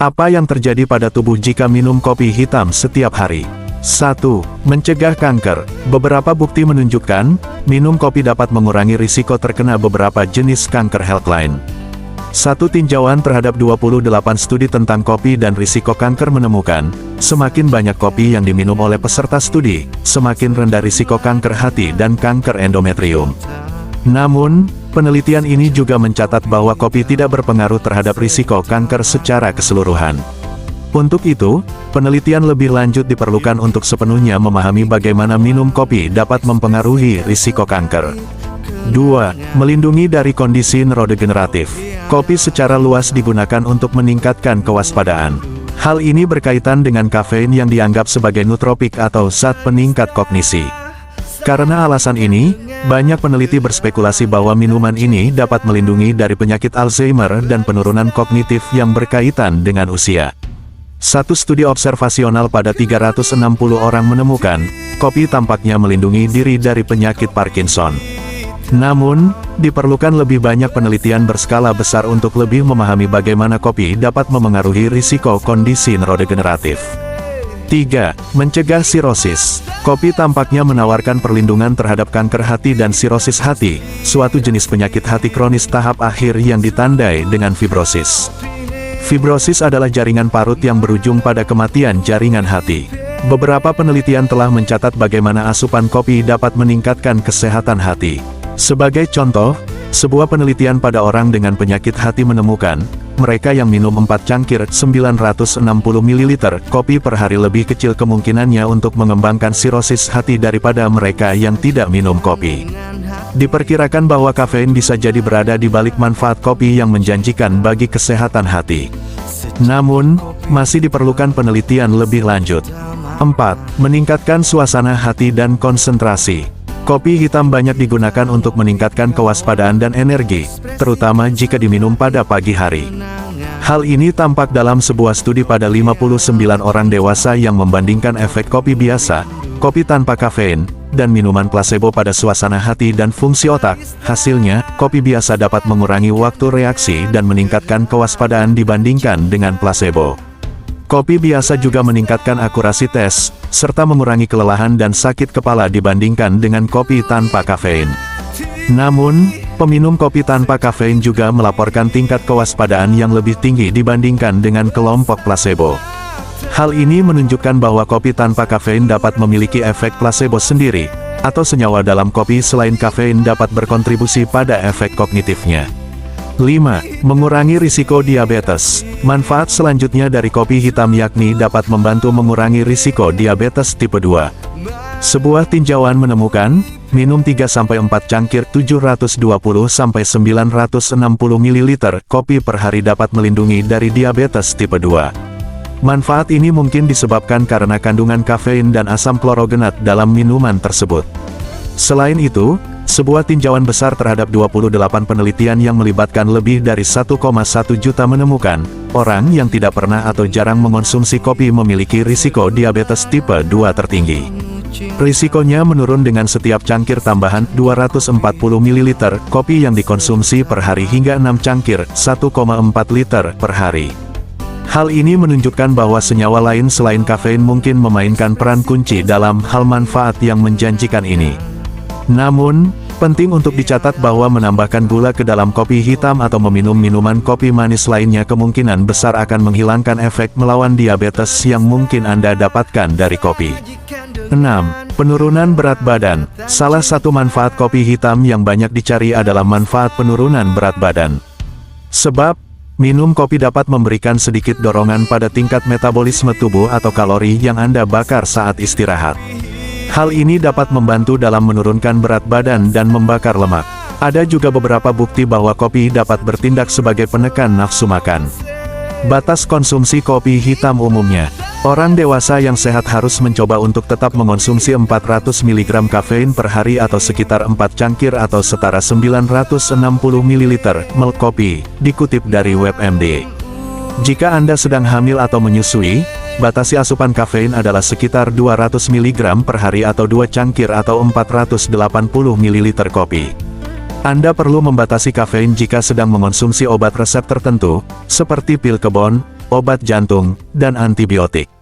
Apa yang terjadi pada tubuh jika minum kopi hitam setiap hari? 1. Mencegah kanker. Beberapa bukti menunjukkan, minum kopi dapat mengurangi risiko terkena beberapa jenis kanker health lain. Satu tinjauan terhadap 28 studi tentang kopi dan risiko kanker menemukan, semakin banyak kopi yang diminum oleh peserta studi, semakin rendah risiko kanker hati dan kanker endometrium. Namun, penelitian ini juga mencatat bahwa kopi tidak berpengaruh terhadap risiko kanker secara keseluruhan. Untuk itu, penelitian lebih lanjut diperlukan untuk sepenuhnya memahami bagaimana minum kopi dapat mempengaruhi risiko kanker. 2. Melindungi dari kondisi neurodegeneratif. Kopi secara luas digunakan untuk meningkatkan kewaspadaan. Hal ini berkaitan dengan kafein yang dianggap sebagai nootropik atau zat peningkat kognisi. Karena alasan ini, banyak peneliti berspekulasi bahwa minuman ini dapat melindungi dari penyakit Alzheimer dan penurunan kognitif yang berkaitan dengan usia. Satu studi observasional pada 360 orang menemukan, kopi tampaknya melindungi diri dari penyakit Parkinson. Namun, diperlukan lebih banyak penelitian berskala besar untuk lebih memahami bagaimana kopi dapat memengaruhi risiko kondisi neurodegeneratif. 3. Mencegah sirosis. Kopi tampaknya menawarkan perlindungan terhadap kanker hati dan sirosis hati, suatu jenis penyakit hati kronis tahap akhir yang ditandai dengan fibrosis. Fibrosis adalah jaringan parut yang berujung pada kematian jaringan hati. Beberapa penelitian telah mencatat bagaimana asupan kopi dapat meningkatkan kesehatan hati. Sebagai contoh, sebuah penelitian pada orang dengan penyakit hati menemukan, mereka yang minum 4 cangkir 960 ml kopi per hari lebih kecil kemungkinannya untuk mengembangkan sirosis hati daripada mereka yang tidak minum kopi. Diperkirakan bahwa kafein bisa jadi berada di balik manfaat kopi yang menjanjikan bagi kesehatan hati. Namun, masih diperlukan penelitian lebih lanjut. 4. Meningkatkan suasana hati dan konsentrasi. Kopi hitam banyak digunakan untuk meningkatkan kewaspadaan dan energi, terutama jika diminum pada pagi hari. Hal ini tampak dalam sebuah studi pada 59 orang dewasa yang membandingkan efek kopi biasa, kopi tanpa kafein, dan minuman placebo pada suasana hati dan fungsi otak. Hasilnya, kopi biasa dapat mengurangi waktu reaksi dan meningkatkan kewaspadaan dibandingkan dengan placebo. Kopi biasa juga meningkatkan akurasi tes, serta mengurangi kelelahan dan sakit kepala dibandingkan dengan kopi tanpa kafein. Namun, peminum kopi tanpa kafein juga melaporkan tingkat kewaspadaan yang lebih tinggi dibandingkan dengan kelompok placebo. Hal ini menunjukkan bahwa kopi tanpa kafein dapat memiliki efek placebo sendiri, atau senyawa dalam kopi selain kafein dapat berkontribusi pada efek kognitifnya. 5. Mengurangi risiko diabetes. Manfaat selanjutnya dari kopi hitam yakni dapat membantu mengurangi risiko diabetes tipe 2. Sebuah tinjauan menemukan, minum 3-4 cangkir 720-960 ml kopi per hari dapat melindungi dari diabetes tipe 2. Manfaat ini mungkin disebabkan karena kandungan kafein dan asam klorogenat dalam minuman tersebut. Selain itu, sebuah tinjauan besar terhadap 28 penelitian yang melibatkan lebih dari 1,1 juta menemukan, orang yang tidak pernah atau jarang mengonsumsi kopi memiliki risiko diabetes tipe 2 tertinggi. Risikonya menurun dengan setiap cangkir tambahan 240 ml kopi yang dikonsumsi per hari hingga 6 cangkir 1,4 liter per hari. Hal ini menunjukkan bahwa senyawa lain selain kafein mungkin memainkan peran kunci dalam hal manfaat yang menjanjikan ini. Namun, penting untuk dicatat bahwa menambahkan gula ke dalam kopi hitam atau meminum minuman kopi manis lainnya kemungkinan besar akan menghilangkan efek melawan diabetes yang mungkin Anda dapatkan dari kopi. 6. Penurunan berat badan. Salah satu manfaat kopi hitam yang banyak dicari adalah manfaat penurunan berat badan. Sebab, minum kopi dapat memberikan sedikit dorongan pada tingkat metabolisme tubuh atau kalori yang Anda bakar saat istirahat. Hal ini dapat membantu dalam menurunkan berat badan dan membakar lemak. Ada juga beberapa bukti bahwa kopi dapat bertindak sebagai penekan nafsu makan. Batas konsumsi kopi hitam umumnya. Orang dewasa yang sehat harus mencoba untuk tetap mengonsumsi 400 mg kafein per hari atau sekitar 4 cangkir atau setara 960 ml kopi, dikutip dari WebMD. Jika Anda sedang hamil atau menyusui, batasi asupan kafein adalah sekitar 200 mg per hari atau 2 cangkir atau 480 ml kopi. Anda perlu membatasi kafein jika sedang mengonsumsi obat resep tertentu, seperti pil kebon, obat jantung, dan antibiotik.